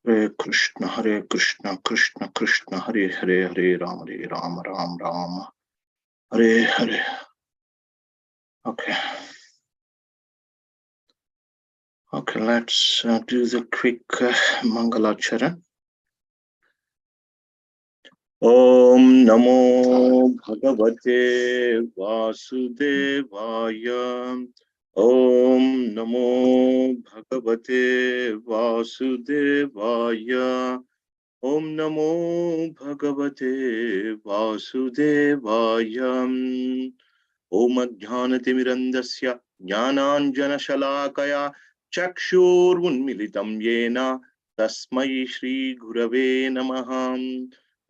Hare Krishna, Krishna Krishna, Hare Hare, Hare Ram, Ram Ram, Hare Hare. Okay. Okay, let's do the quick Mangalacharan. Om Namo Bhagavate Vasudevaya. Om Namo Bhagavate Vasudevaya. Om Namo Bhagavate Vasudevaya. Om Ajnanatimirandasya Jnananjana Shalakaya Chakshurunmilitam Yena Tasmai Shri Gurave Namaha.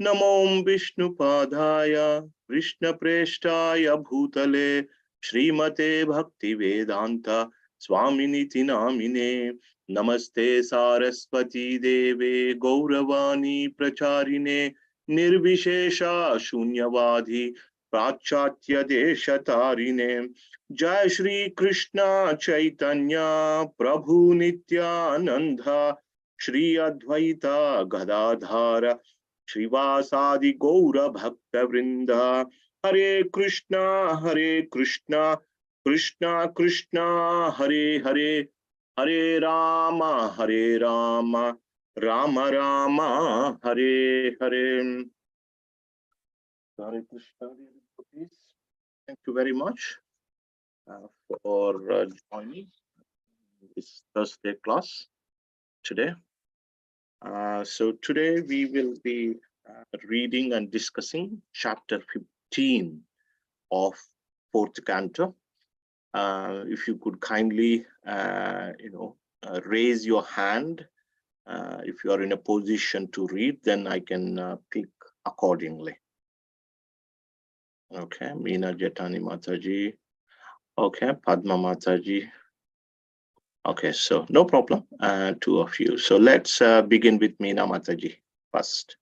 Namo Vishnu Padaya Krishna Preshtaya Bhutale Srimate Bhakti Vedanta Swaminiti Namine. Namaste Saraswati Deve Gauravani Pracharine Nirvishesha Shunyavadhi Prachatya Deshatarine. Jai Shri Krishna Chaitanya Prabhu Nityananda Shri Advaita Gadadhara Shrivasadi Gaura Bhakta Vrinda. Hare Krishna, Krishna Krishna, Hare Hare, Hare Rama, Rama Rama, Hare Hare. Hare Krishna, please. Thank you very much for joining this Thursday class today. So today we will be reading and discussing chapter 15 of 4th canto. If you could kindly, raise your hand. If you are in a position to read, then I can click accordingly. Okay, Meena Jetani Mataji. Okay, Padma Mataji. Okay, so no problem, two of you. So let's begin with Meena Mataji first.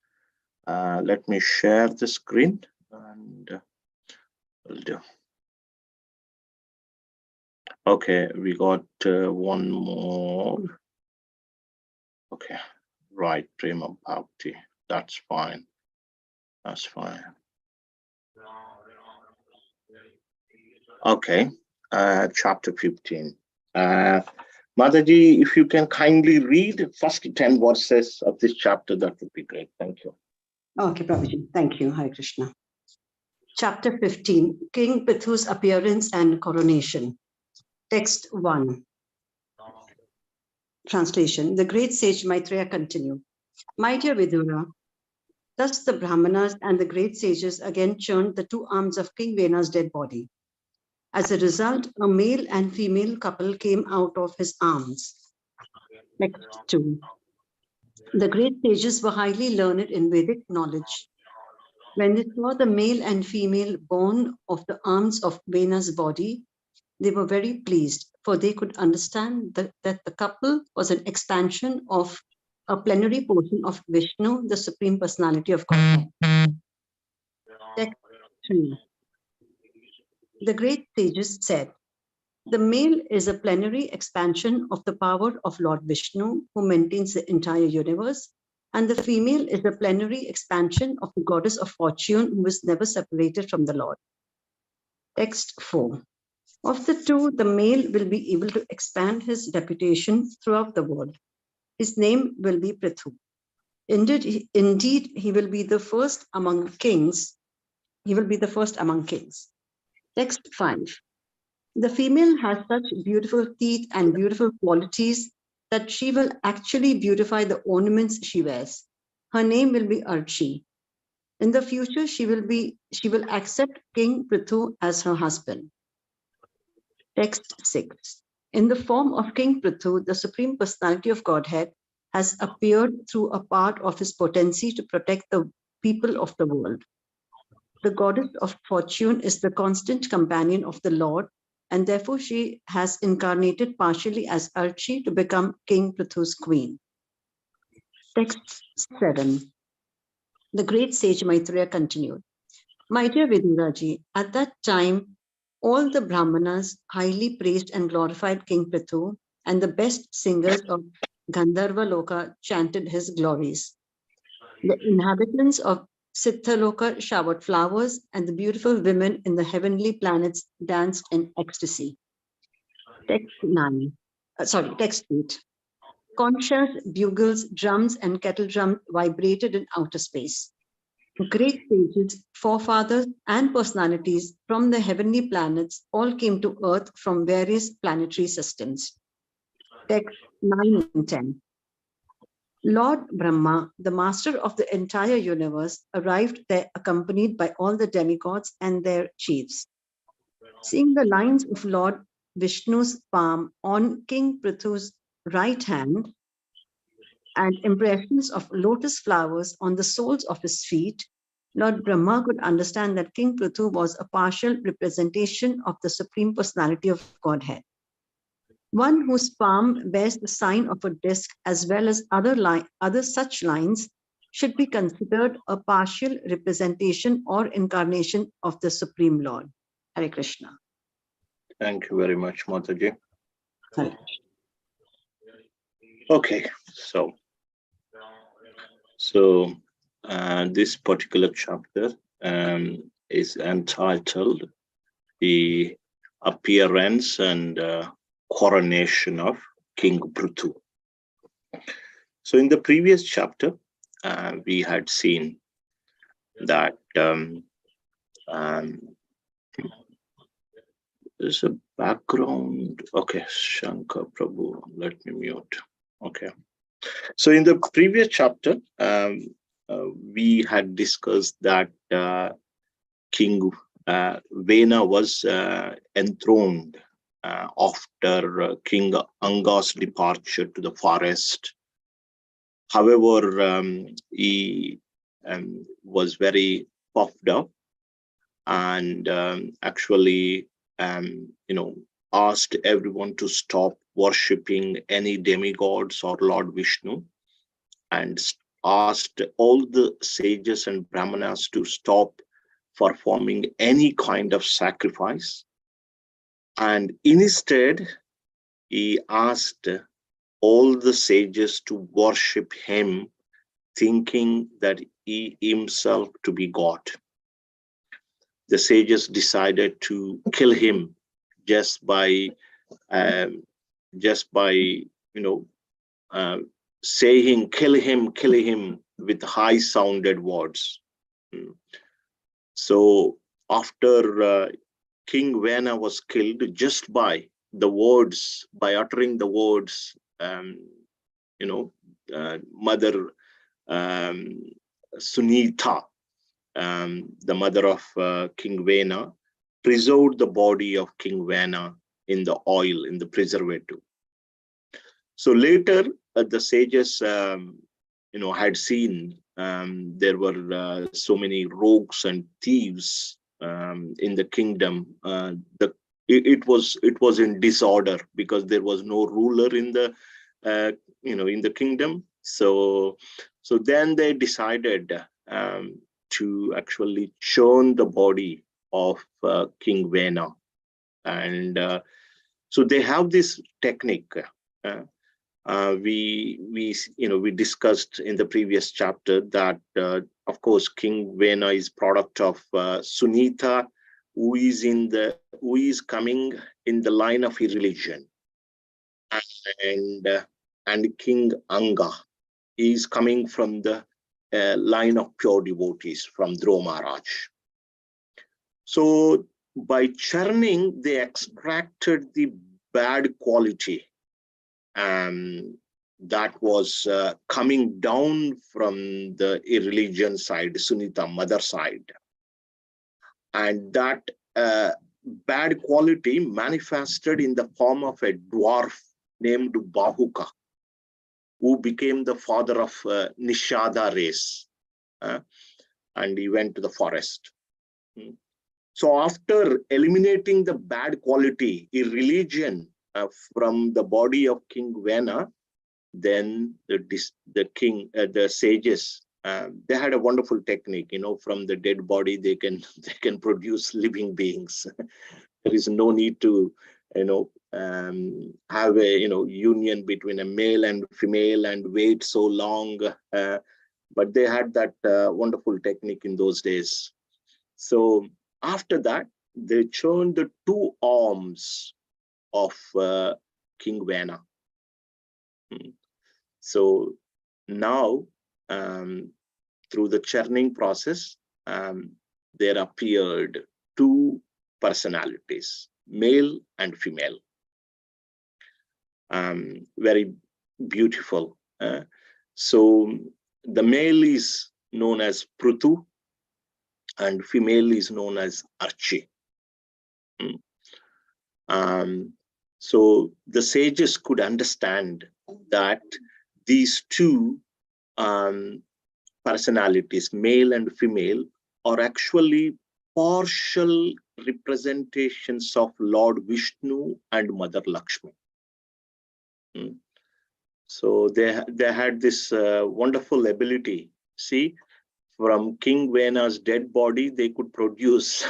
Let me share the screen and we'll do. Okay, we got one more. Okay, right, Prema Bhakti. That's fine. That's fine. Okay, chapter 15. Mataji, if you can kindly read the first 10 verses of this chapter, that would be great. Thank you. Okay, Prabhuji. Thank you. Hare Krishna. Chapter 15, King Prithu's appearance and coronation. Text 1. Translation. The great sage Maitreya continued. My dear Vidura, thus the Brahmanas and the great sages again churned the two arms of King Vena's dead body. As a result, a male and female couple came out of his arms. Text 2. The great sages were highly learned in Vedic knowledge. When they saw the male and female born of the arms of Vena's body, they were very pleased, for they could understand that the couple was an expansion of a plenary portion of Vishnu, the Supreme Personality of Godhead. Text 3. The great sages said, the male is a plenary expansion of the power of Lord Vishnu, who maintains the entire universe, and the female is a plenary expansion of the goddess of fortune, who is never separated from the Lord. Text 4. Of the two, the male will be able to expand his reputation throughout the world. His name will be Prithu. Indeed, he will be the first among kings. Text 5. The female has such beautiful teeth and beautiful qualities that she will actually beautify the ornaments she wears. Her name will be Archi. In the future, she will accept King Prithu as her husband. Text 6. In the form of King Prithu, the Supreme Personality of Godhead has appeared through a part of his potency to protect the people of the world. The goddess of fortune is the constant companion of the Lord, and therefore she has incarnated partially as Archi to become King Prithu's queen. Text 7. The great sage Maitreya continued. My dear Viduraji, at that time, all the Brahmanas highly praised and glorified King Prithu, and the best singers of Gandharva Loka chanted his glories. The inhabitants of Siddhaloka showered flowers, and the beautiful women in the heavenly planets danced in ecstasy. Text 8. Conchas, bugles, drums, and kettle drums vibrated in outer space. Great sages, forefathers, and personalities from the heavenly planets all came to Earth from various planetary systems. Text 9 and 10. Lord Brahma, the master of the entire universe, arrived there accompanied by all the demigods and their chiefs. Seeing the lines of Lord Vishnu's palm on King Prithu's right hand and impressions of lotus flowers on the soles of his feet, Lord Brahma could understand that King Prithu was a partial representation of the Supreme Personality of Godhead. One whose palm bears the sign of a disc as well as other such lines should be considered a partial representation or incarnation of the Supreme Lord. Hare Krishna. Thank you very much, Mataji. Hare. Okay, so this particular chapter is entitled The Appearance and Coronation of King Prithu. So in the previous chapter, we had seen that there's a background. Okay, Shankar Prabhu, let me mute. Okay. So in the previous chapter, we had discussed that King Vena was enthroned after King Anga's departure to the forest. However, he was very puffed up and actually, asked everyone to stop worshipping any demigods or Lord Vishnu, and asked all the sages and brahmanas to stop performing any kind of sacrifice. And instead, he asked all the sages to worship him, thinking that he himself to be God. The sages decided to kill him just by saying kill him with high sounded words. So after King Vena was killed, just by the words, by uttering the words, Mother Sunita, the mother of King Vena, preserved the body of King Vena in the oil, in the preservative. So later, the sages, had seen there were so many rogues and thieves in the kingdom. It was in disorder because there was no ruler in the in the kingdom. So then they decided to actually churn the body of King Vena, and so they have this technique. We discussed in the previous chapter that of course King Vena is product of Sunita, who is coming in the line of irreligion, and King Anga is coming from the line of pure devotees from Dhruva Maharaj. So by churning, they extracted the bad quality that was coming down from the irreligion side, Sunita mother side. And that bad quality manifested in the form of a dwarf named Bahuka, who became the father of Nishada race. And he went to the forest. So after eliminating the bad quality, irreligion, from the body of King Vena, then the sages, they had a wonderful technique. From the dead body they can produce living beings. There is no need to have a union between a male and female and wait so long, but they had that wonderful technique in those days. So after that, they churned the two arms of King Vena. So now, through the churning process, there appeared two personalities, male and female. Very beautiful. So the male is known as Prutu and female is known as Archi. So the sages could understand that these two personalities, male and female, are actually partial representations of Lord Vishnu and Mother Lakshmi. So they had this wonderful ability. See, from King Vena's dead body, they could produce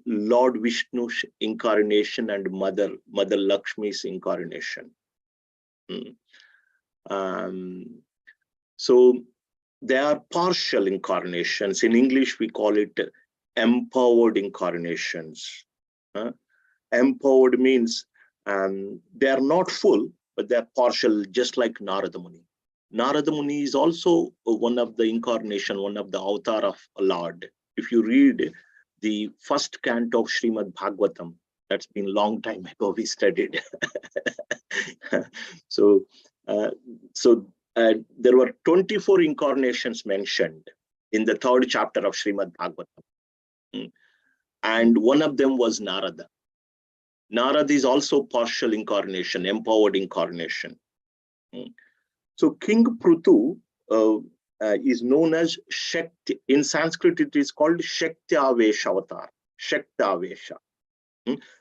Lord Vishnu's incarnation and Mother Lakshmi's incarnation. So they are partial incarnations. In English, we call it empowered incarnations. Empowered means they are not full, but they are partial, just like Narada Muni. Narada Muni is also one of the incarnation, one of the avatar of Lord. If you read the first canto of Srimad Bhagavatam, that's been a long time ago we studied. So there were 24 incarnations mentioned in the third chapter of Srimad Bhagavatam. And one of them was Narada. Narada is also partial incarnation, empowered incarnation. So King Prutu is known as Shakti. In Sanskrit, it is called Shakti Avesha avatar. Shakti Avesha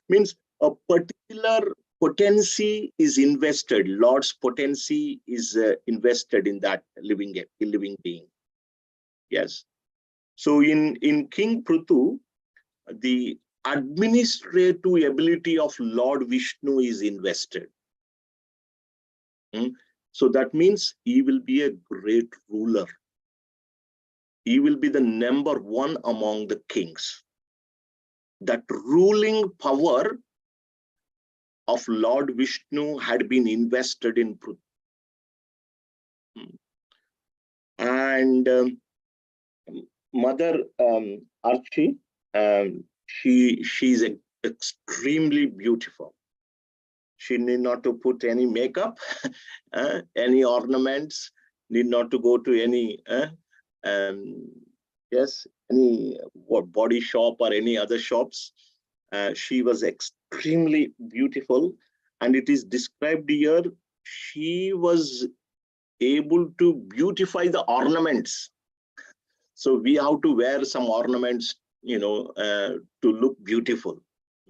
means a particular potency is invested. Lord's potency is invested in that living being. Yes. So in King Prutu, the administrative ability of Lord Vishnu is invested. So that means he will be a great ruler. He will be the number one among the kings. That ruling power of Lord Vishnu had been invested in Prutu. And Mother Archi, she's extremely beautiful. She need not to put any makeup, any ornaments, need not to go to any any body shop or any other shops. She was extremely beautiful, and it is described here she was able to beautify the ornaments. So we have to wear some ornaments, to look beautiful.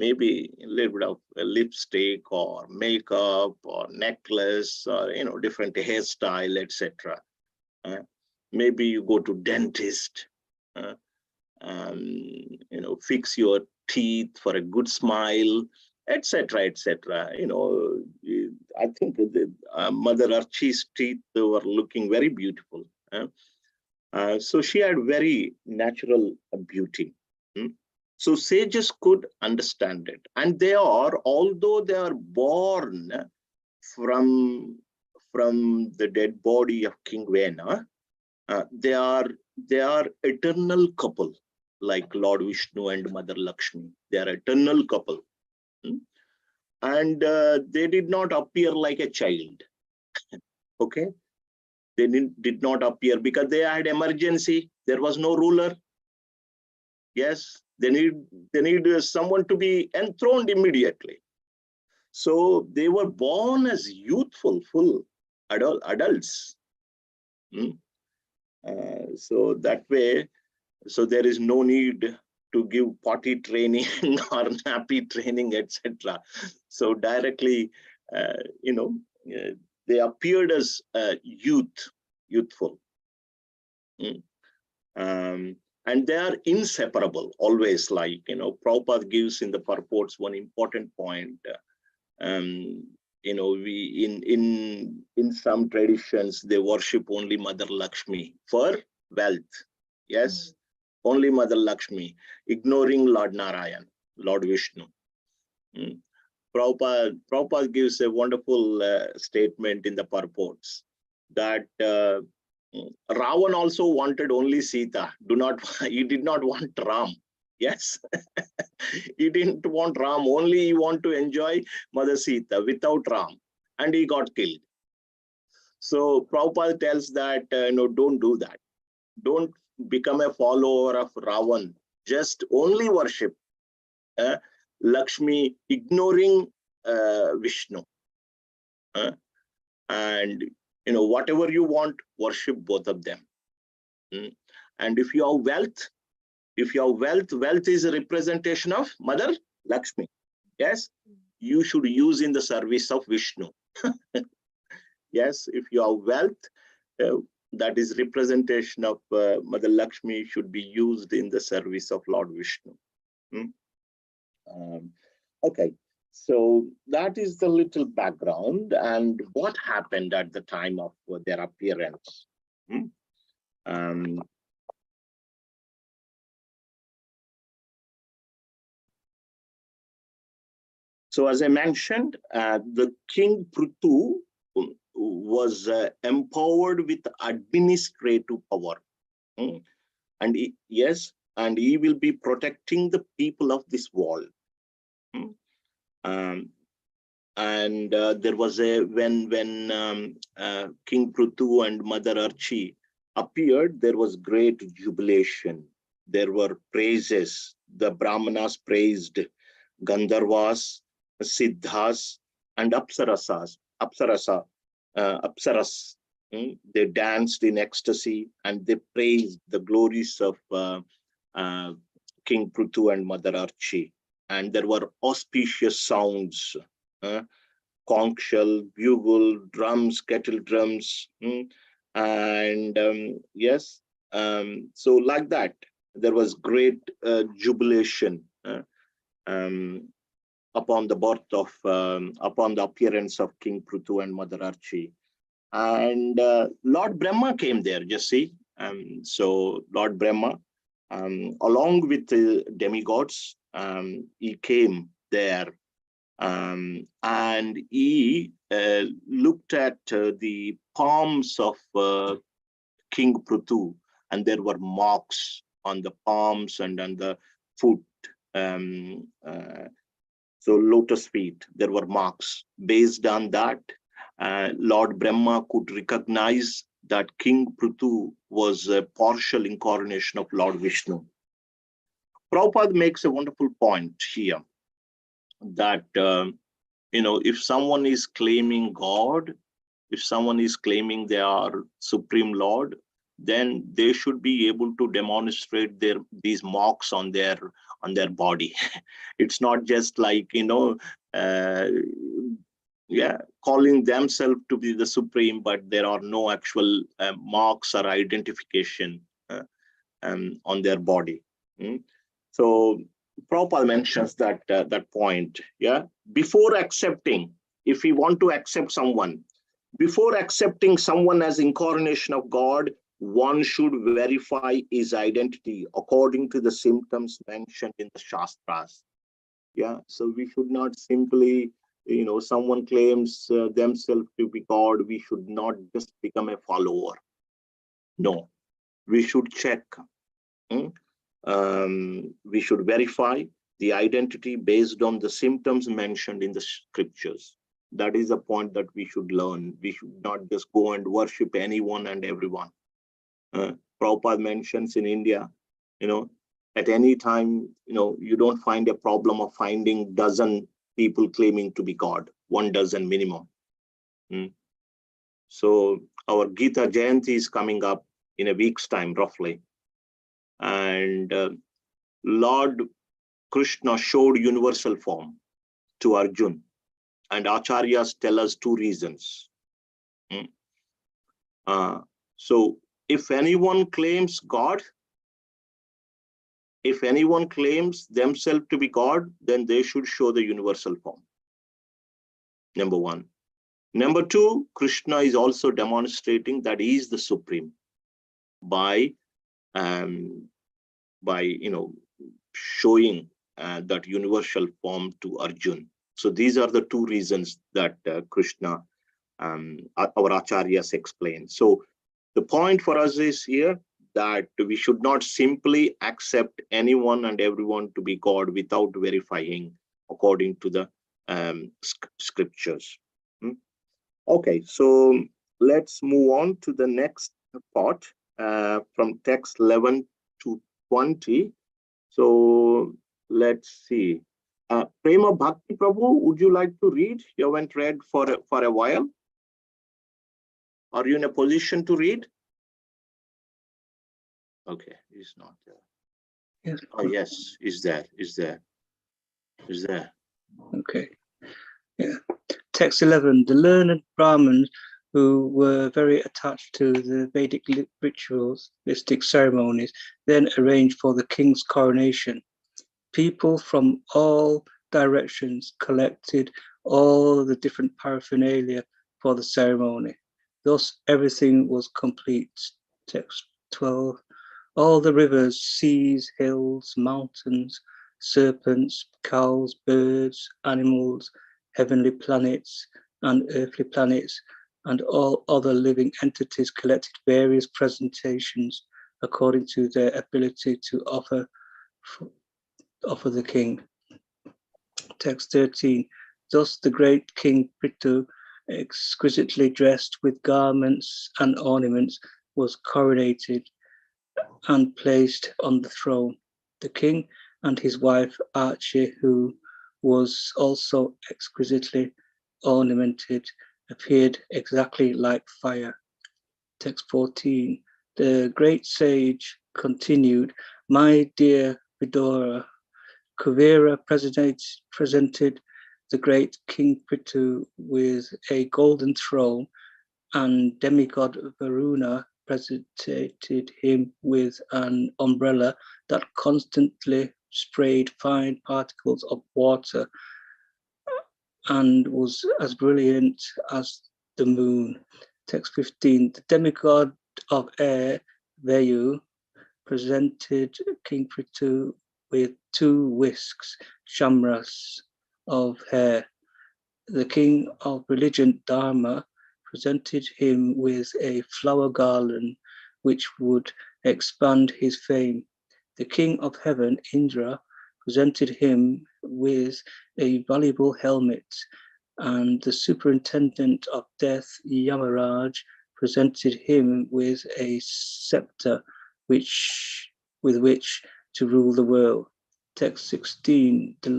Maybe a little bit of lipstick or makeup or necklace or different hairstyle, etc. Maybe you go to dentist, fix your teeth for a good smile, etc., etc. I think the Mother Archi's teeth were looking very beautiful. So she had very natural beauty. So sages could understand it, and although they are born from the dead body of King Vena, they are eternal couple, like Lord Vishnu and Mother Lakshmi. They are eternal couple, and they did not appear like a child. Okay, they did not appear because they had emergency. There was no ruler. Yes, they need someone to be enthroned immediately. So they were born as youthful, full adults. So that way, so there is no need to give potty training or nappy training, etc. So directly, they appeared as youthful. and they are inseparable always. Like, Prabhupada gives in the purports one important point. We in some traditions they worship only Mother Lakshmi for wealth. Yes, only Mother Lakshmi, ignoring Lord Narayan, Lord Vishnu. Prabhupada gives a wonderful statement in the purports that Ravan also wanted only Sita. He did not want Ram. Yes, he didn't want Ram. Only he want to enjoy Mother Sita without Ram, and he got killed. So Prabhupada tells that don't do that. Don't become a follower of Ravan. Just only worship Lakshmi, ignoring Vishnu. And whatever you want, worship both of them. And if you have wealth, wealth is a representation of Mother Lakshmi. Yes, you should use in the service of Vishnu. Yes, if you have wealth, that is representation of Mother Lakshmi, should be used in the service of Lord Vishnu. Okay, so that is the little background and what happened at the time of their appearance. So as I mentioned, the King Prithu was empowered with administrative power. And he will be protecting the people of this world. And there was when King Prithu and Mother Archie appeared, there was great jubilation. There were praises. The Brahmanas praised Gandharvas, Siddhas, and Apsaras. They danced in ecstasy and they praised the glories of King Prithu and Mother Archie. And there were auspicious sounds, conch shell, bugle, drums, kettle drums, and so like that, there was great jubilation upon the birth of, upon the appearance of King Prithu and Mother Archie. And Lord Brahma came there, just see. So Lord Brahma, along with the demigods, he came there, and he looked at the palms of King Prithu, and there were marks on the palms and on the foot. So lotus feet, there were marks. Based on that, Lord Brahma could recognize that King Prithu was a partial incarnation of Lord Vishnu. Prabhupada makes a wonderful point here that, if someone is claiming God, if someone is claiming they are Supreme Lord, then they should be able to demonstrate these marks on their body. It's not just like, calling themselves to be the Supreme, but there are no actual marks or identification on their body. So Prabhupada mentions that point. Before accepting, if we want to accept someone, before accepting someone as incarnation of God, one should verify his identity according to the symptoms mentioned in the Shastras. So we should not simply, someone claims themselves to be God, we should not just become a follower. No, we should check. We should verify the identity based on the symptoms mentioned in the scriptures. That is the point that we should learn. We should not just go and worship anyone and everyone. Prabhupada mentions in India, at any time, you don't find a problem of finding dozen people claiming to be God, 1 dozen minimum. So our Gita Jayanti is coming up in a week's time, roughly. And Lord Krishna showed universal form to Arjun, and Acharyas tell us 2 reasons. So if anyone claims God, if anyone claims themselves to be God, then they should show the universal form. Number one. Number two, Krishna is also demonstrating that he is the supreme by showing that universal form to Arjun. So these are the two reasons that Krishna, our acharyas explain. So the point for us is here that we should not simply accept anyone and everyone to be God without verifying according to the scriptures. Okay, so let's move on to the next part from text 11 to 20. So let's see. Prema Bhakti Prabhu, would you like to read? You haven't read for a while. Are you in a position to read? Okay, he's not there. Yes. Oh, yes, is there. Okay. Yeah. Text 11. The learned Brahmins who were very attached to the Vedic ritualistic ceremonies then arranged for the king's coronation. People from all directions collected all the different paraphernalia for the ceremony. Thus, everything was complete. Text 12. All the rivers, seas, hills, mountains, serpents, cows, birds, animals, heavenly planets and earthly planets, and all other living entities collected various presentations according to their ability to offer the king. Text 13. Thus the great King Prithu, exquisitely dressed with garments and ornaments, was coronated and placed on the throne. The king and his wife Archie, who was also exquisitely ornamented, appeared exactly like fire. Text 14. The great sage continued, my dear Vidura, Kuvera presented the great King Prithu with a golden throne, and demigod Varuna presented him with an umbrella that constantly sprayed fine particles of water and was as brilliant as the moon. Text 15. The demigod of air, Vayu, presented King Prithu with 2 whisks, chamras, of hair. The king of religion, Dharma, presented him with a flower garland which would expand his fame. The king of heaven, Indra, presented him with a valuable helmet, and the superintendent of death, Yamaraj, presented him with a scepter with which to rule the world. Text 16, the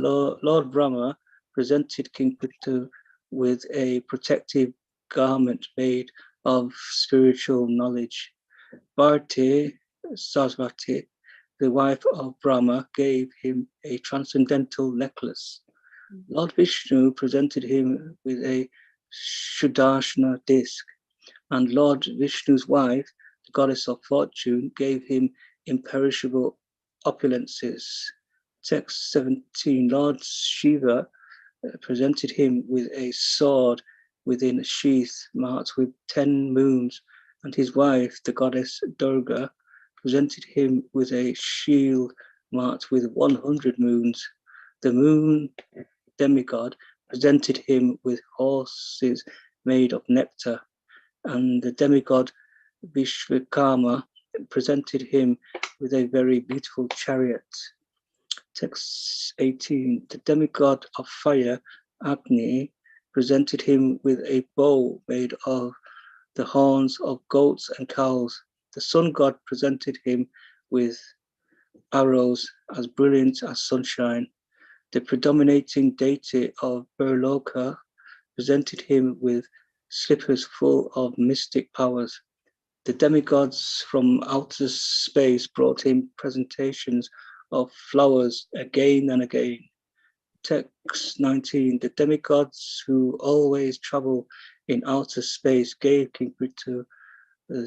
Lord Brahma presented King Prithu with a protective garment made of spiritual knowledge. Bharti Sarasvati, the wife of Brahma, gave him a transcendental necklace. Lord Vishnu presented him with a Sudarshana disc, and Lord Vishnu's wife, the goddess of fortune, gave him imperishable opulences. Text 17, Lord Shiva presented him with a sword within a sheath marked with 10 moons, and his wife, the goddess Durga, presented him with a shield marked with 100 moons. The moon demigod presented him with horses made of nectar, and the demigod Vishwakarma presented him with a very beautiful chariot. Text 18, the demigod of fire, Agni, presented him with a bow made of the horns of goats and cows. The sun god presented him with arrows as brilliant as sunshine. The predominating deity of Burloka presented him with slippers full of mystic powers. The demigods from outer space brought him presentations of flowers again and again. Text 19, the demigods who always travel in outer space gave King Prithu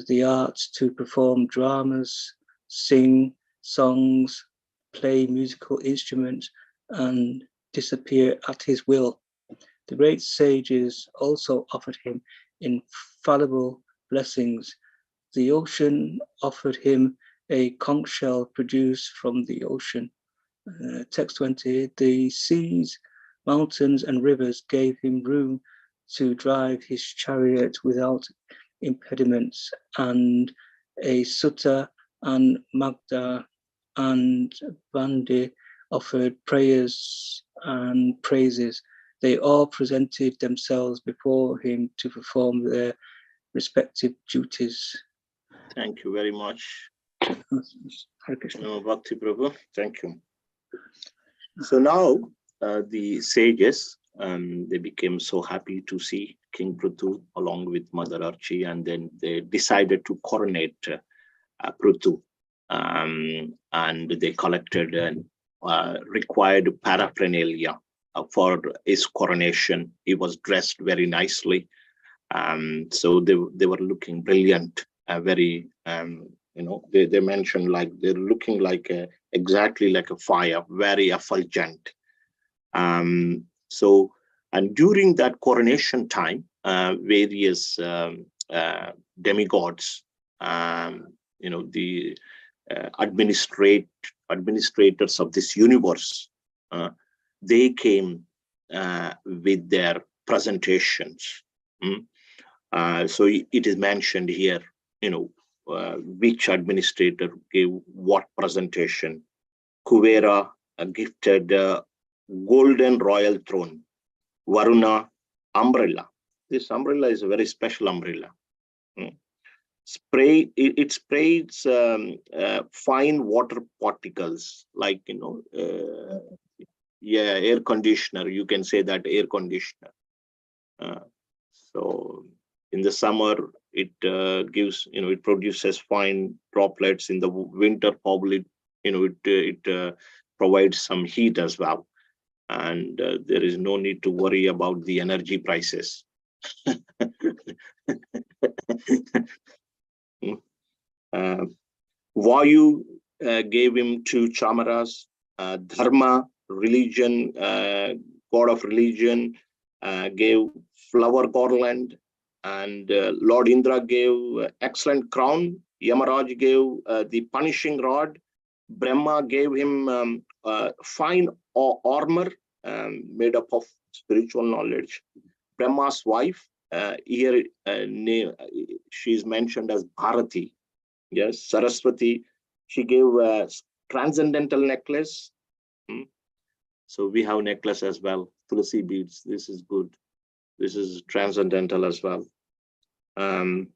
the arts to perform dramas, sing songs, play musical instruments, and disappear at his will. The great sages also offered him infallible blessings. The ocean offered him a conch shell produced from the ocean. Text 20, the seas, mountains, and rivers gave him room to drive his chariot without impediments, and a Sutta and Magda and Bandi offered prayers and praises. They all presented themselves before him to perform their respective duties. Thank you very much. Hare Krishna. Bhakti Prabhu, thank you. So now the sages, they became so happy to see King Prithu along with Mother Archie, and then they decided to coronate Prithu, and they collected and required paraphernalia for his coronation. He was dressed very nicely, so they were looking brilliant, very they mentioned like they're looking like exactly like a fire, very effulgent. So, and during that coronation time, various demigods, the administrators of this universe, they came with their presentations. So it is mentioned here, which administrator gave what presentation. Kuvera gifted golden royal throne. Varuna, umbrella. This umbrella is a very special umbrella. It sprays fine water particles, like air conditioner. You can say that air conditioner. So in the summer, it gives, it produces fine droplets. In the winter, probably, it provides some heat as well. And there is no need to worry about the energy prices. Vayu gave him 2 chamaras. Dharma, religion, god of religion, gave flower garland, and Lord Indra gave excellent crown. Yamaraj gave the punishing rod. Brahma gave him fine armor made up of spiritual knowledge. Brahma's wife, here she is mentioned as Bharati. Yes, Saraswati, she gave a transcendental necklace. So we have necklace as well, Tulsi beads. This is good. This is transcendental as well. And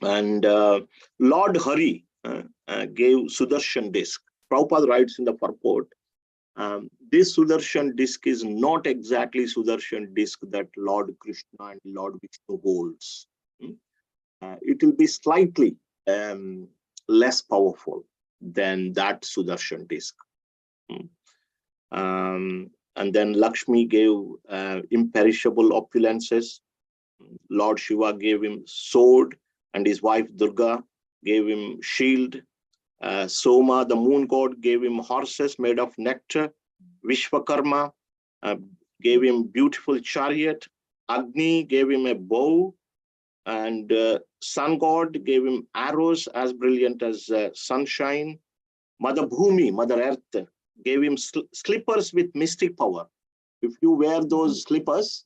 Lord Hari gave Sudarshan disc. Prabhupada writes in the purport, this Sudarshan disc is not exactly Sudarshan disc that Lord Krishna and Lord Vishnu holds. It will be slightly less powerful than that Sudarshan disc. And then Lakshmi gave imperishable opulences. Lord Shiva gave him sword, and his wife Durga gave him shield. Soma, the moon god, gave him horses made of nectar. Vishwakarma gave him beautiful chariot. Agni gave him a bow, and sun god gave him arrows as brilliant as sunshine. Mother Bhumi, Mother Earth, gave him slippers with mystic power. If you wear those slippers,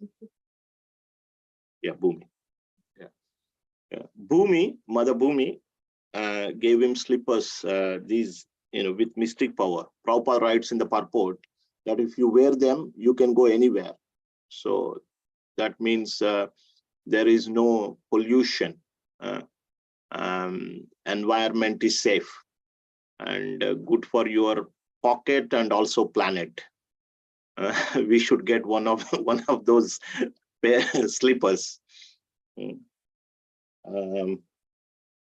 Bhumi. Bhumi, Mother Bhumi, gave him slippers, these, with mystic power. Prabhupada writes in the purport that if you wear them, you can go anywhere. So that means there is no pollution. Environment is safe and good for your pocket and also planet. We should get one of those slippers.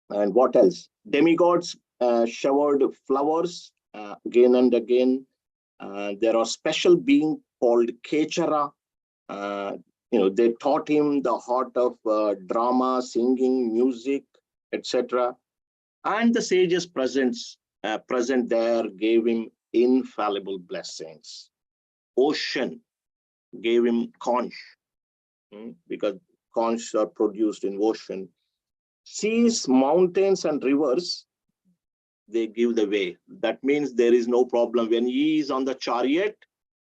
And what else? Demigods showered flowers again and again. There are special beings called Kechara. They taught him the art of drama, singing, music, etc. And the sages present there gave him infallible blessings. Ocean gave him conch, because conchs are produced in ocean. Seas, mountains, and rivers, they give the way. That means there is no problem. When he is on the chariot,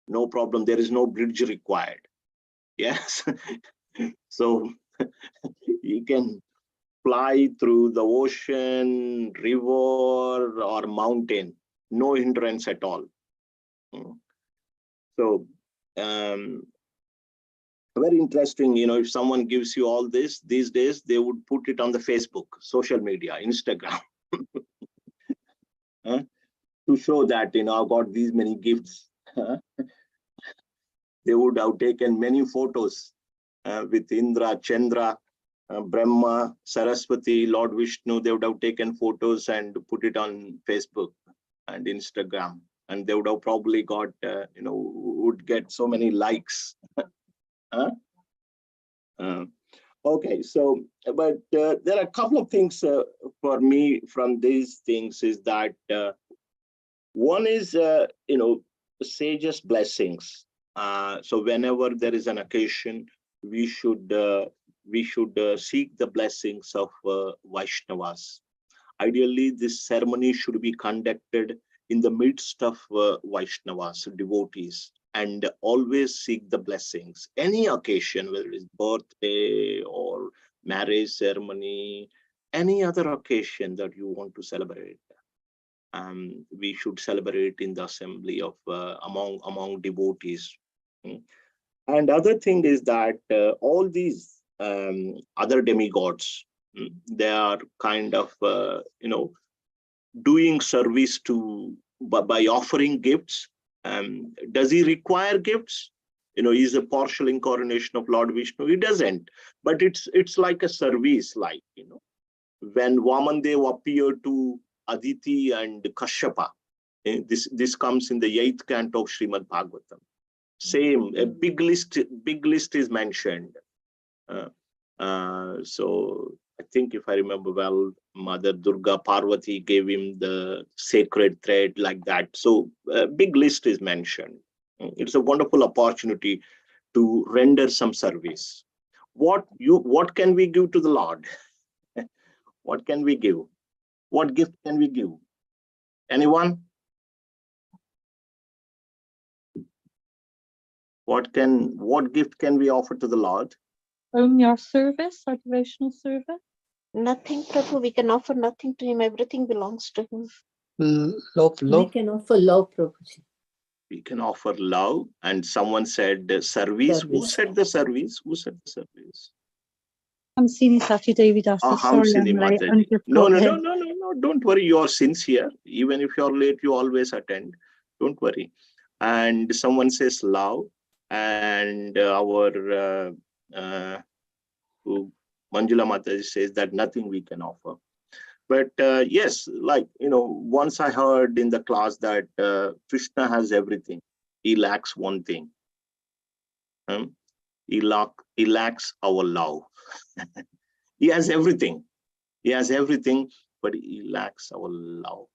no problem. There is no bridge required. Yes. So you can fly through the ocean, river, or mountain, no hindrance at all. So very interesting, if someone gives you all this these days, they would put it on the Facebook, social media, Instagram, to show that, I've got these many gifts. They would have taken many photos with Indra, Chandra, Brahma, Saraswati, Lord Vishnu. They would have taken photos and put it on Facebook and Instagram, and they would have probably got, would get so many likes. Okay, so, but there are a couple of things for me from these things is that one is, sage's blessings. So whenever there is an occasion, we should seek the blessings of Vaishnavas. Ideally, this ceremony should be conducted in the midst of Vaishnavas, devotees, and always seek the blessings. Any occasion, whether it's birthday or marriage ceremony, any other occasion that you want to celebrate, we should celebrate in the assembly of among devotees. And other thing is that all these other demigods, they are kind of doing service to by offering gifts. Does he require gifts? He's a partial incarnation of Lord Vishnu. He doesn't, but it's like a service, like when Vamandev appeared to Aditi and Kashyapa. This comes in the 8th canto of Srimad Bhagavatam. Same, a big list is mentioned. So I think, if I remember well, Mother Durga Parvati gave him the sacred thread, like that. So a big list is mentioned. It's a wonderful opportunity to render some service. What can we give to the Lord? What can we give? What gift can we give? Anyone? What gift can we offer to the Lord? Your service, our devotional service. Nothing, Prabhu. We can offer nothing to him. Everything belongs to him. Love. We can offer love, Prabhuji. We can offer love. And someone said service. Who said the service? Who said the service? I'm Sini Sati Devi Dasi. Sorry, I'm late. No. Don't worry. You are sincere. Even if you're late, you always attend. Don't worry. And someone says love. And our Manjula Mataji says that nothing we can offer. But yes, like, once I heard in the class that Krishna has everything. He lacks one thing. He lacks our love. He has everything. He has everything, but he lacks our love.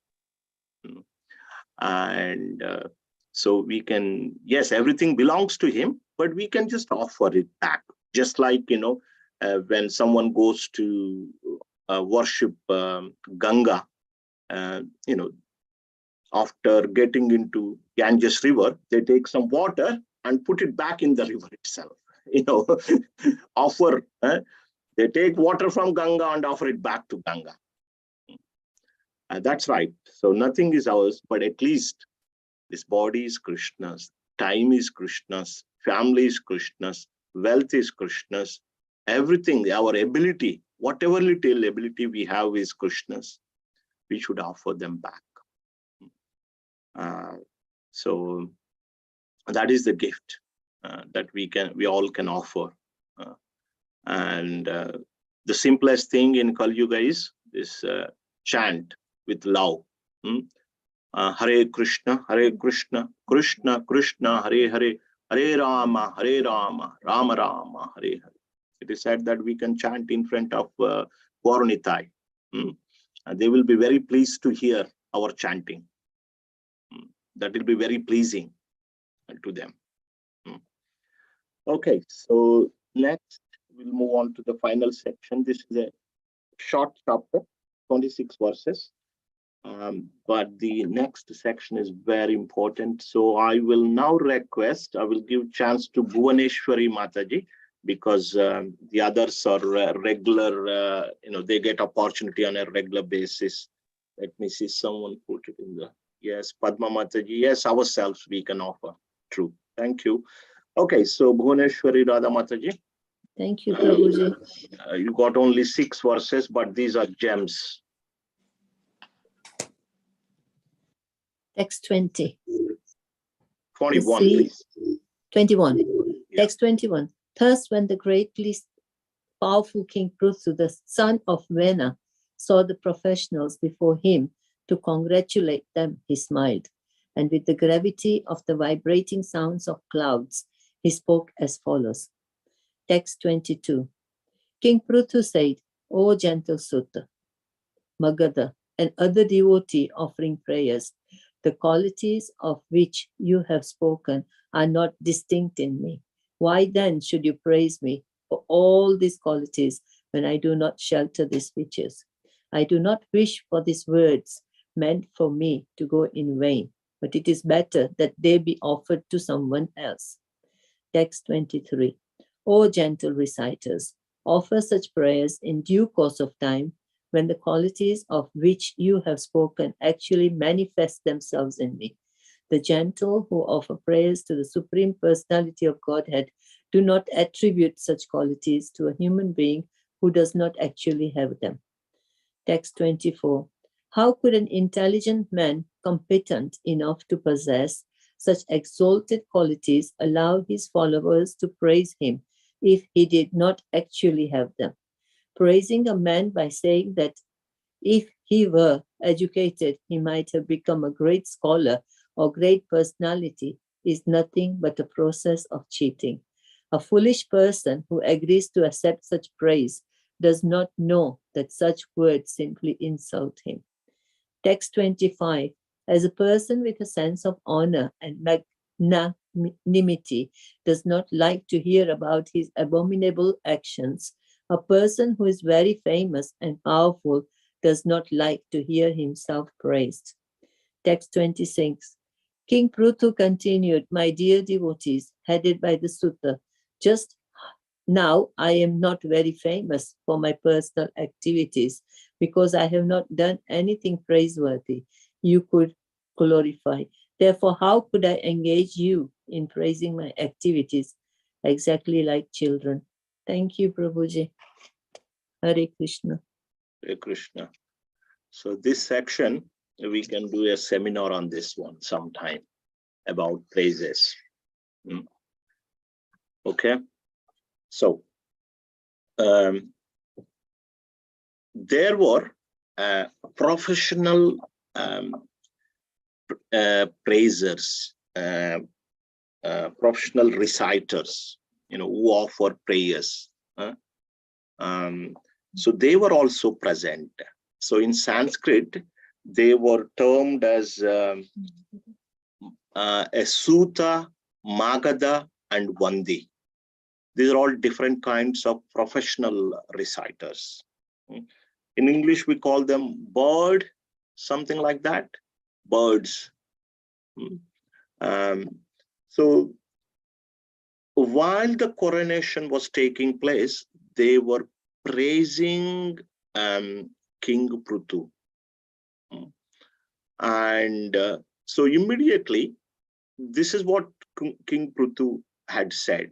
And so we can, yes, everything belongs to him, but we can just offer it back. Just like, when someone goes to worship Ganga, after getting into Ganges river, they take some water and put it back in the river itself. Offer, they take water from Ganga and offer it back to Ganga. That's right. So nothing is ours, but at least this body is Krishna's, time is Krishna's, family is Krishna's, wealth is Krishna's, everything, our ability, whatever little ability we have is Krishna's. We should offer them back. So that is the gift that we all can offer. And the simplest thing in Kali Yuga is this chant with love. Hare Krishna, Krishna Krishna, Hare Hare, Hare Rama, Rama Rama, Hare Hare. It is said that we can chant in front of Gauranitai. And they will be very pleased to hear our chanting. that will be very pleasing to them. Okay, so next we'll move on to the final section. This is a short chapter, 26 verses. But the next section is very important. So I will now request, I will give chance to Bhuvaneshwari Mataji, because the others are regular, they get opportunity on a regular basis. Let me see, someone put it in the, yes, Padma Mataji, yes, ourselves we can offer. True, thank you. Okay, so Bhuvaneshwari Radha Mataji. Thank you, Prabhuji. You got only 6 verses, but these are gems. Text 20. 21, please. 21. Yeah. Text 21. Thus, when the greatly powerful King Prithu, the son of Vena, saw the professionals before him to congratulate them, he smiled. And with the gravity of the vibrating sounds of clouds, he spoke as follows. Text 22. King Prithu said, O gentle Sutta, Magadha, and other devotee offering prayers, the qualities of which you have spoken are not distinct in me. Why then should you praise me for all these qualities when I do not shelter these speeches? I do not wish for these words meant for me to go in vain, but it is better that they be offered to someone else. Text 23. O gentle reciters, offer such prayers in due course of time when the qualities of which you have spoken actually manifest themselves in me. The gentle who offer prayers to the Supreme Personality of Godhead do not attribute such qualities to a human being who does not actually have them. Text 24. How could an intelligent man competent enough to possess such exalted qualities allow his followers to praise him if he did not actually have them? Praising a man by saying that if he were educated, he might have become a great scholar or great personality is nothing but a process of cheating. A foolish person who agrees to accept such praise does not know that such words simply insult him. Text 25. As a person with a sense of honor and magnanimity does not like to hear about his abominable actions, a person who is very famous and powerful does not like to hear himself praised. Text 26. King Prithu continued, my dear devotees, headed by the Sutta, just now I am not very famous for my personal activities because I have not done anything praiseworthy you could glorify. Therefore, how could I engage you in praising my activities exactly like children? Thank you, Prabhuji. Hare Krishna. Hare Krishna. So this section, we can do a seminar on this one sometime about praises. Okay. So there were professional praisers, professional reciters, who offer prayers. So they were also present. So in Sanskrit, they were termed as a Sutta, Magadha, and Vandi. These are all different kinds of professional reciters. In English, we call them bird, something like that, birds. So while the coronation was taking place, they were praising King Prithu. And so immediately, this is what King Prithu had said.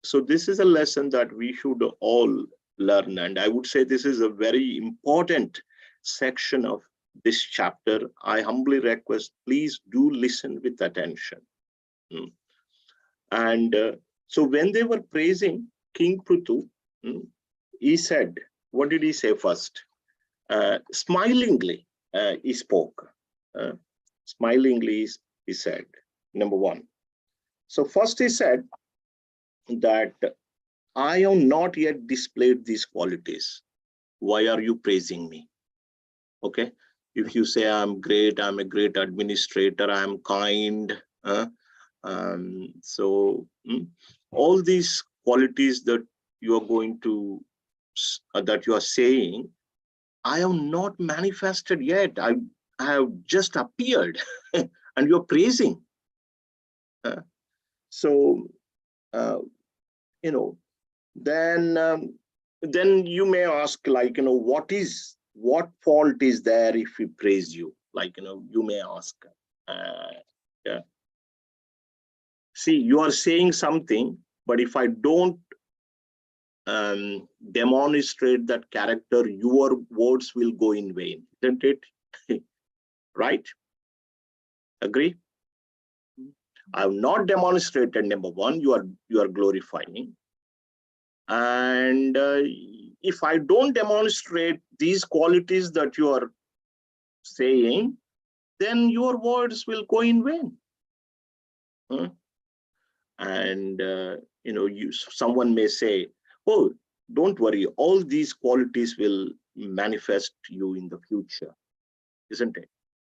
So this is a lesson that we should all learn. And I would say this is a very important section of this chapter. I humbly request, please do listen with attention. And so when they were praising King Prithu, he said, what did he say first? Smilingly, he spoke. Smilingly, he said, number one. So first he said that I have not yet displayed these qualities. Why are you praising me? Okay. If you say I'm great, I'm a great administrator, I'm kind. All these qualities that you are going to, that you are saying, I am not manifested yet. I have just appeared, and you're praising. Then you may ask, like, what fault is there if we praise you? Like, you may ask. Yeah. See, you are saying something, but if I don't demonstrate that character, your words will go in vain, isn't it? Right? Agree? I have not demonstrated. Number one, you are glorifying, and if I don't demonstrate these qualities that you are saying, then your words will go in vain. And someone may say, oh, don't worry, all these qualities will manifest you in the future, isn't it?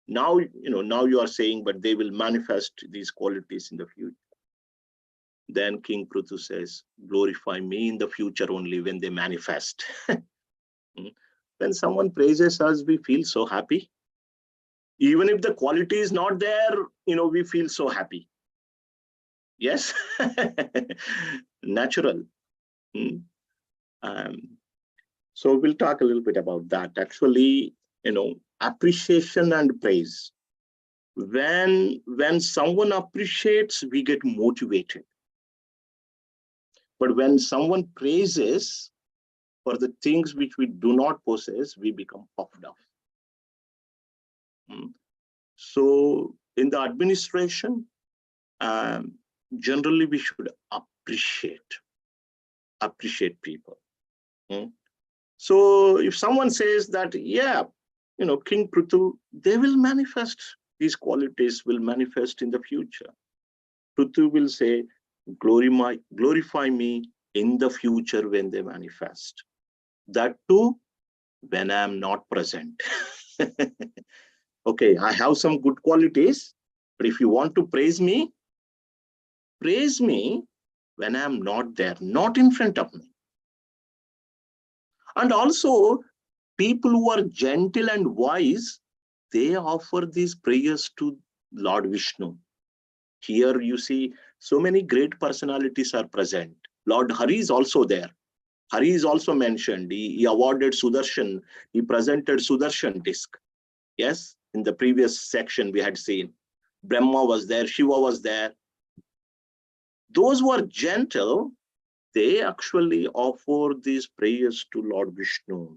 Now you are saying, but they will manifest these qualities in the future. Then King Prithu says, glorify me in the future only when they manifest. When someone praises us, we feel so happy. Even if the quality is not there, we feel so happy. Yes, natural. So we'll talk a little bit about that. Actually, appreciation and praise. When someone appreciates, we get motivated. But when someone praises for the things which we do not possess, we become puffed up. So in the administration, generally we should appreciate people. So if someone says that, yeah, King Prithu, they will manifest, these qualities will manifest in the future. Prithu will say, glorify me in the future when they manifest. That too, when I am not present. Okay, I have some good qualities, but if you want to praise me when I am not there, not in front of me. And also, people who are gentle and wise, they offer these prayers to Lord Vishnu. Here you see so many great personalities are present. Lord Hari is also there. Hari is also mentioned. He awarded Sudarshan. He presented Sudarshan disc. Yes, in the previous section we had seen. Brahma was there, Shiva was there. Those who are gentle, they actually offer these prayers to Lord Vishnu.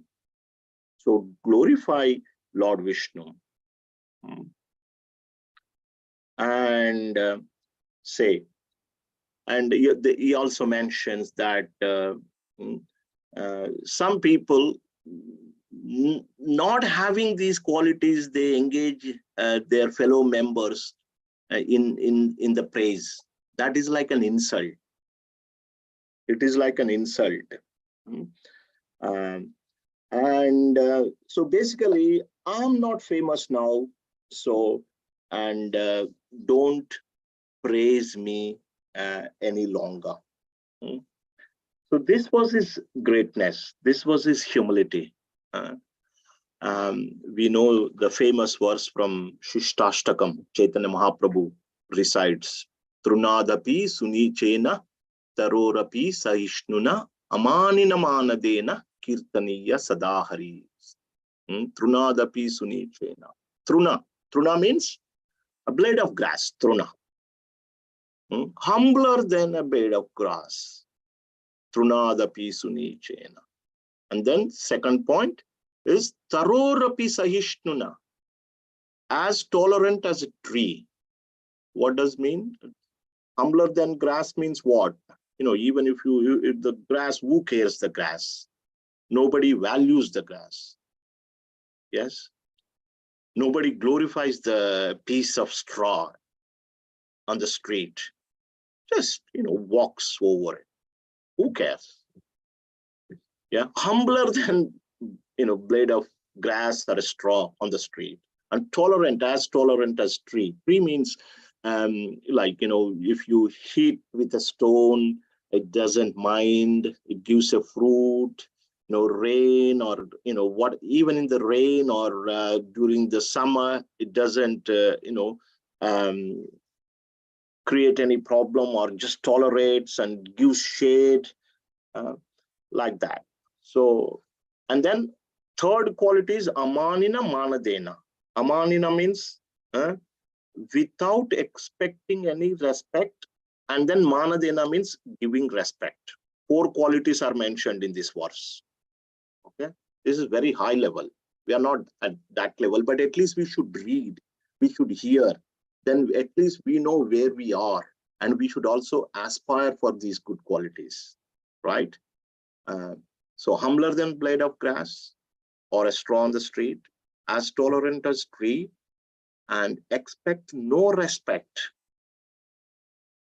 So glorify Lord Vishnu. And say, and he also mentions that some people not having these qualities, they engage their fellow members in the praise. That is like an insult. It is like an insult. So basically, I'm not famous now, so, and don't praise me any longer. So this was his greatness. This was his humility. We know the famous verse from Shishtastakam, Chaitanya Mahaprabhu recites, Trunadapi sunichena tarorapi sahishnuna amaninamanadena kirtaniya sadahari. Trunadapi sunichena. Truna means a blade of grass, truna. Humbler than a blade of grass. Trunadapi sunichena. And then second point is tarorapi sahishnuna, as tolerant as a tree. What does it mean? Humbler than grass means what? Even if the grass, who cares the grass? Nobody values the grass. Yes. Nobody glorifies the piece of straw on the street. Just, walks over it. Who cares? Yeah. Humbler than, blade of grass or a straw on the street. And tolerant as tree. Tree means like, if you hit with a stone, it doesn't mind, it gives a fruit. Rain or what, even in the rain or during the summer, it doesn't create any problem, or just tolerates and gives shade, like that. So, and then third quality is amanina manadena. Amanina means without expecting any respect, and then manadena means giving respect. 4 qualities are mentioned in this verse. Okay, this is very high level. We are not at that level, but at least we should read, we should hear, then at least we know where we are, and we should also aspire for these good qualities, right? So humbler than blade of grass or a straw on the street, as tolerant as tree, and expect no respect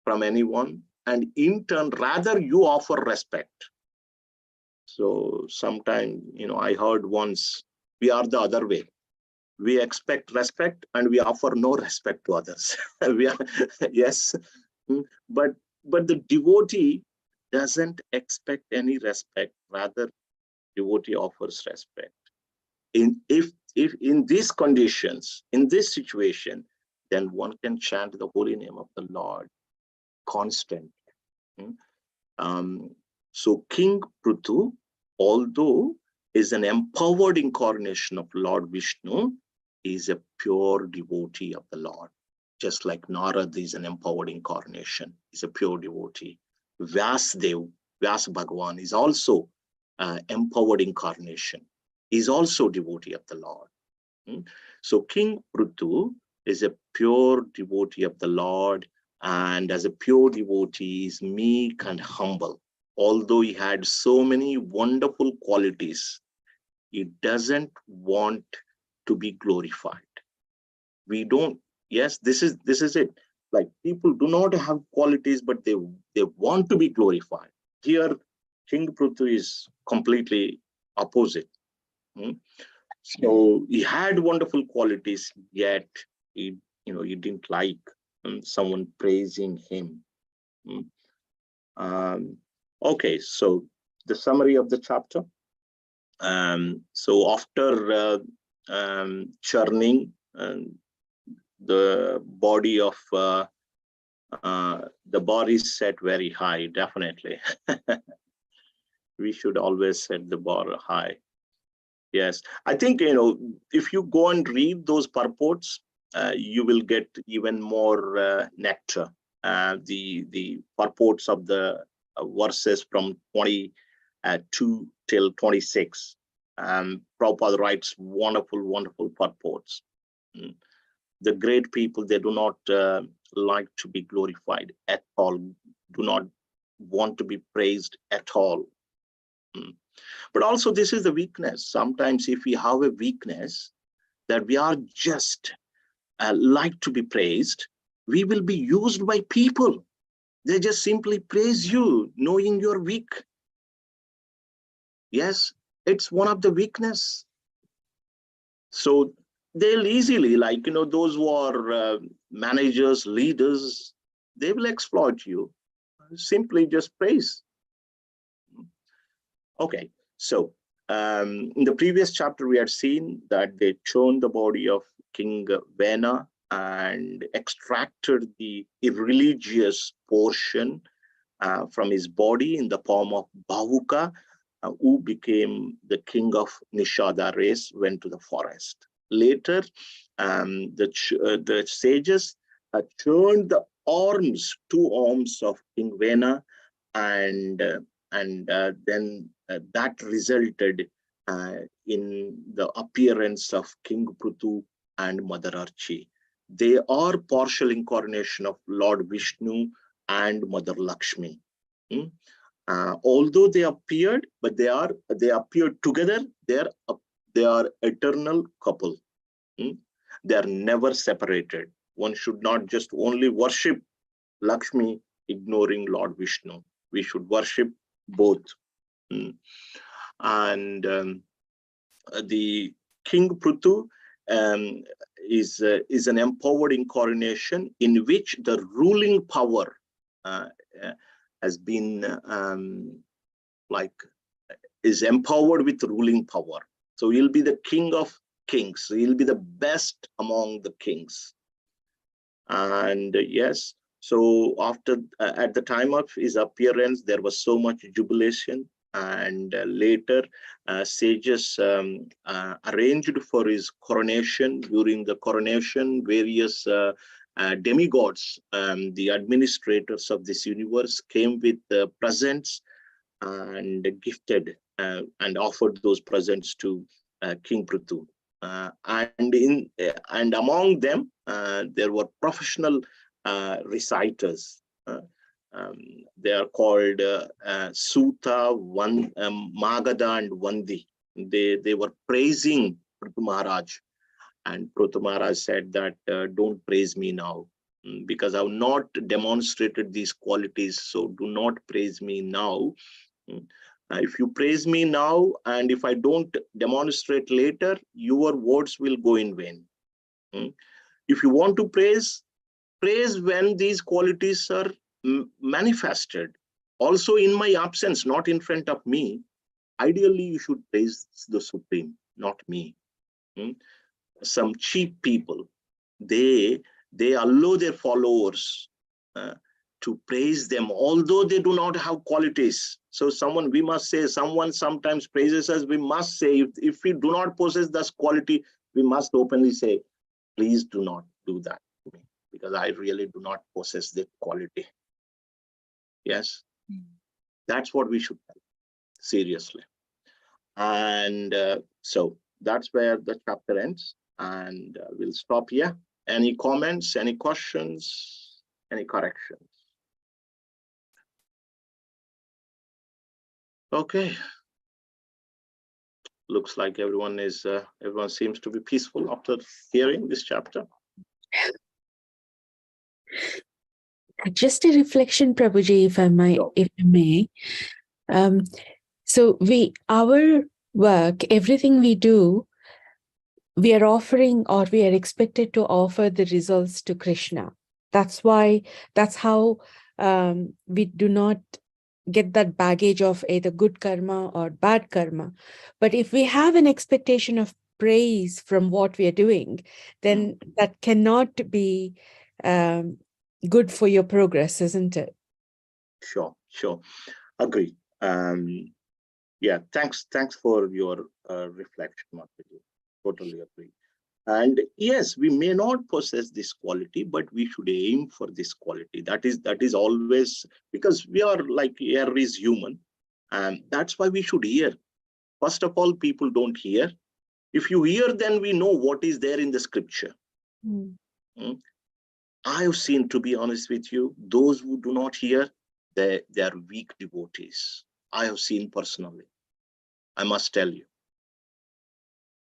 from anyone, and in turn rather you offer respect. So sometime, I heard once, we are the other way. We expect respect and we offer no respect to others. We are, yes, but the devotee doesn't expect any respect. Rather, devotee offers respect. If in these conditions, in this situation, then one can chant the holy name of the Lord constant. So King Prithu, although is an empowered incarnation of Lord Vishnu, is a pure devotee of the Lord. Just like Narad is an empowered incarnation, is a pure devotee. Vyasdev, Vyas Bhagavan, is also empowered incarnation, is also devotee of the Lord. So King Prithu is a pure devotee of the Lord, and as a pure devotee is meek and humble. Although he had so many wonderful qualities, he doesn't want to be glorified. We don't, yes, this is it. Like, people do not have qualities, but they want to be glorified. Here, King Prithu is completely opposite. So he had wonderful qualities, yet he didn't like someone praising him. Okay, so the summary of the chapter. So after churning the body of the bar is set very high, definitely. We should always set the bar high. Yes, I think, if you go and read those purports, you will get even more nectar. The purports of the verses from 22 till 26. Prabhupada writes wonderful purports. The great people, they do not like to be glorified at all, do not want to be praised at all. But also, this is the weakness. Sometimes if we have a weakness that we are just like to be praised, we will be used by people. They just simply praise you, knowing you're weak. Yes, it's one of the weakness. So they'll easily, like, those who are managers, leaders, they will exploit you. Simply just praise. Okay, so in the previous chapter, we had seen that they churned the body of King Vena and extracted the irreligious portion from his body in the form of Bhavuka, who became the king of Nishada race, went to the forest. Later, the sages churned the arms, 2 arms of King Vena, and then that resulted in the appearance of King Prithu and Mother Archi. They are partial incarnation of Lord Vishnu and Mother Lakshmi. Although they appeared, but they appeared together. They are eternal couple. They are never separated. One should not just only worship Lakshmi, ignoring Lord Vishnu. We should worship both. And the King Prithu is an empowered incarnation in which the ruling power has been is empowered with ruling power. So he'll be the king of kings. He'll be the best among the kings. And yes, so after at the time of his appearance, there was so much jubilation. And later, sages arranged for his coronation. During the coronation, various demigods, the administrators of this universe, came with presents and gifted and offered those presents to King Prithu. And among them, there were professional reciters. They are called Suta, Magadha, and Vandi. They were praising Prithu Maharaj, and Prithu Maharaj said that don't praise me now, because I've not demonstrated these qualities. So do not praise me now. If you praise me now, and if I don't demonstrate later, your words will go in vain. If you want to praise when these qualities are manifested. Also in my absence, not in front of me. Ideally, you should praise the Supreme, not me. Some cheap people, they allow their followers to praise them, although they do not have qualities. So we must say, someone sometimes praises us, we must say, if we do not possess this quality, we must openly say, please do not do that to me, because I really do not possess that quality. Yes, that's what we should do, seriously. And so that's where the chapter ends, and we'll stop here. Any comments, any questions, any corrections? Okay. Looks like everyone seems to be peaceful after hearing this chapter. Just a reflection, Prabhuji, if I might, if I may. So our work, everything we do, we are offering, or we are expected to offer the results to Krishna. That's how we do not get that baggage of either good karma or bad karma. But if we have an expectation of praise from what we are doing, then that cannot be good for your progress, isn't it? Sure. Agree. Yeah, thanks for your reflection, Mataji. Totally agree. And yes, we may not possess this quality, but we should aim for this quality. That is always, because we are like air is human, and that's why we should hear. First of all, people don't hear. If you hear, then we know what is there in the scripture. I have seen, to be honest with you, those who do not hear, they are weak devotees. I have seen personally. I must tell you.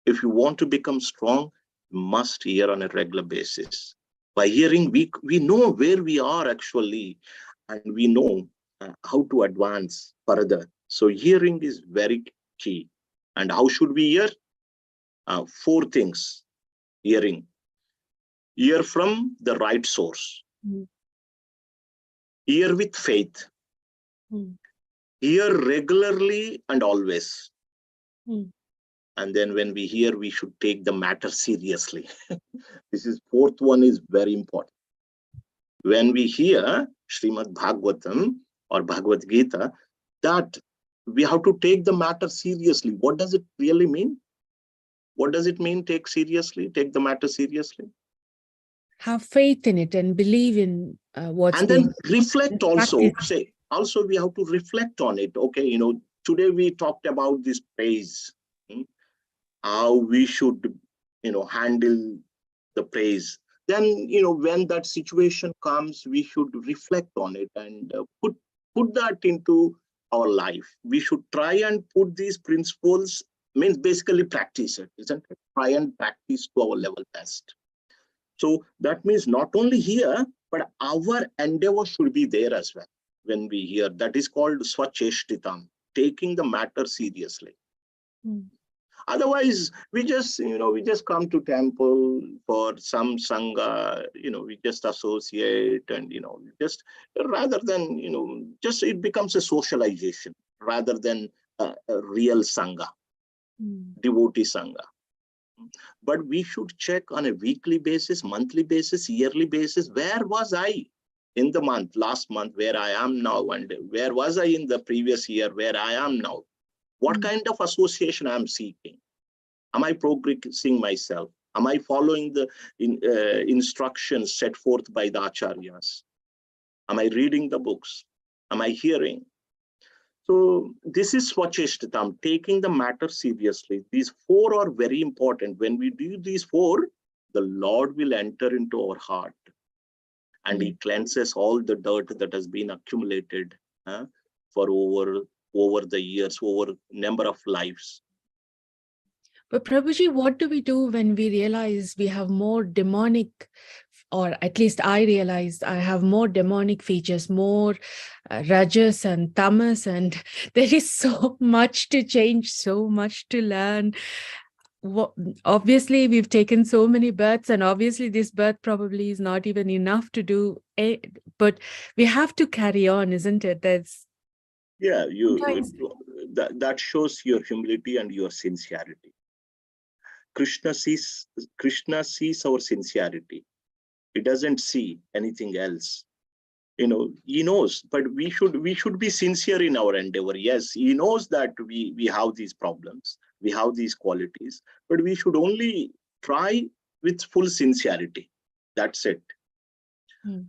If you want to become strong, you must hear on a regular basis. By hearing, we know where we are actually, and we know how to advance further. So hearing is very key. And how should we hear? 4 things. Hearing. Hear from the right source. Hear with faith. Hear regularly and always. And then when we hear, we should take the matter seriously. This is 4th one is very important. When we hear Srimad Bhagavatam or Bhagavad Gita, that we have to take the matter seriously. What does it really mean? What does it mean, take the matter seriously? Have faith in it and believe in what's and then reflect also. Also, we have to reflect on it. Okay, today we talked about this praise. How we should, handle the praise. Then, when that situation comes, we should reflect on it and put that into our life. We should try and put these principles, means basically practice it, isn't it? Try and practice to our level best. So that means not only here, but our endeavor should be there as well. When we hear, that is called swacheshtitam, taking the matter seriously. Otherwise, we just come to temple for some sangha, we just associate and, just rather than, just it becomes a socialization rather than a real sangha, devotee sangha. But we should check on a weekly basis, monthly basis, yearly basis. Where was I in the month, last month, where I am now? And where was I in the previous year, where I am now? What kind of association I'm seeking? Am I progressing myself? Am I following the instructions set forth by the acharyas? Am I reading the books? Am I hearing? So this is Swacheshtatam, taking the matter seriously. These four are very important. When we do these four, the Lord will enter into our heart and he cleanses all the dirt that has been accumulated for over the years, over number of lives. But Prabhuji, what do we do when we realize we have more demonic, or at least I realized I have more demonic features, more rajas and tamas, and there is so much to change, so much to learn. Obviously, we've taken so many births, and obviously this birth probably is not even enough to do it, but we have to carry on, isn't it? Yeah, that shows your humility and your sincerity. Krishna sees our sincerity. He doesn't see anything else. He knows, but we should be sincere in our endeavor. Yes, he knows that we have these problems, we have these qualities, but we should only try with full sincerity. That's it.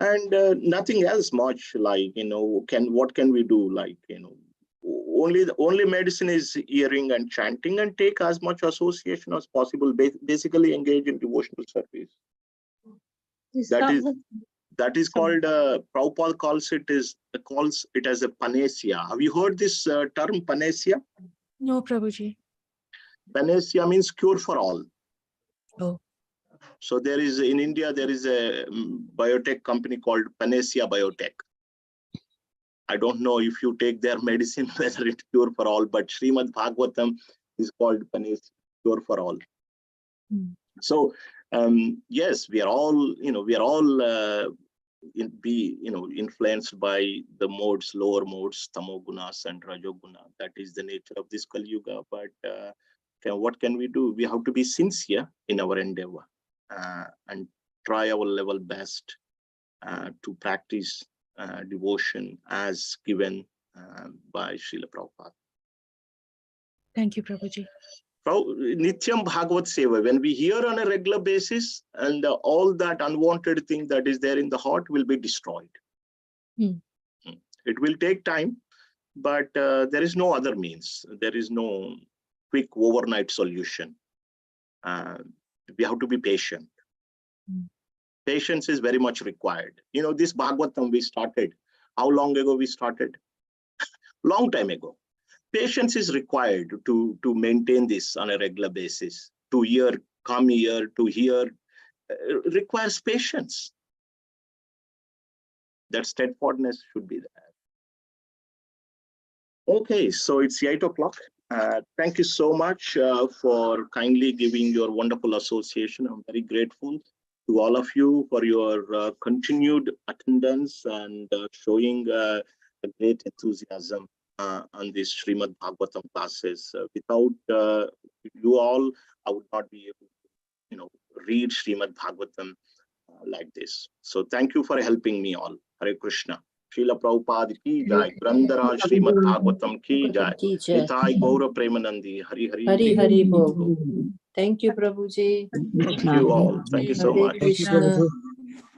And nothing else much, like, what can we do? Like, only medicine is hearing and chanting, and take as much association as possible. Basically engage in devotional service. That is called, Prabhupada calls it as a panacea. Have you heard this term, panacea? No, Prabhuji. Panacea means cure for all. Oh. So in India, there is a biotech company called Panacea Biotech. I don't know if you take their medicine, whether it's cure for all, but Srimad Bhagavatam is called Panacea, cure for all. So, yes, we are all, influenced by the modes, lower modes, tamogunas and rajoguna. That is the nature of this Kali Yuga. But what can we do? We have to be sincere in our endeavor and try our level best to practice devotion as given by Srila Prabhupada. Thank you, Prabhuji. Nityam Bhagavad Seva, when we hear on a regular basis, and all that unwanted thing that is there in the heart will be destroyed. It will take time, but there is no other means. There is no quick overnight solution. We have to be patient. Patience is very much required. This Bhagavatam we started. How long ago we started? Long time ago. Patience is required to maintain this on a regular basis. To hear, come here, to hear, requires patience. That steadfastness should be there. Okay, so it's 8 o'clock. Thank you so much for kindly giving your wonderful association. I'm very grateful to all of you for your continued attendance and showing a great enthusiasm on these Srimad Bhagavatam classes. Without you all, I would not be able to, read Srimad Bhagavatam like this. So thank you for helping me all. Hare Krishna. Srila Prabhupada ki jai. Grandaraj Srimad Bhagavatam ki jai. Nitai Gaura Premanandi. Hari Hari. Hari Hari Bo. Thank you, Prabhuji. Thank you all. Thank you so Hare much. Krishna.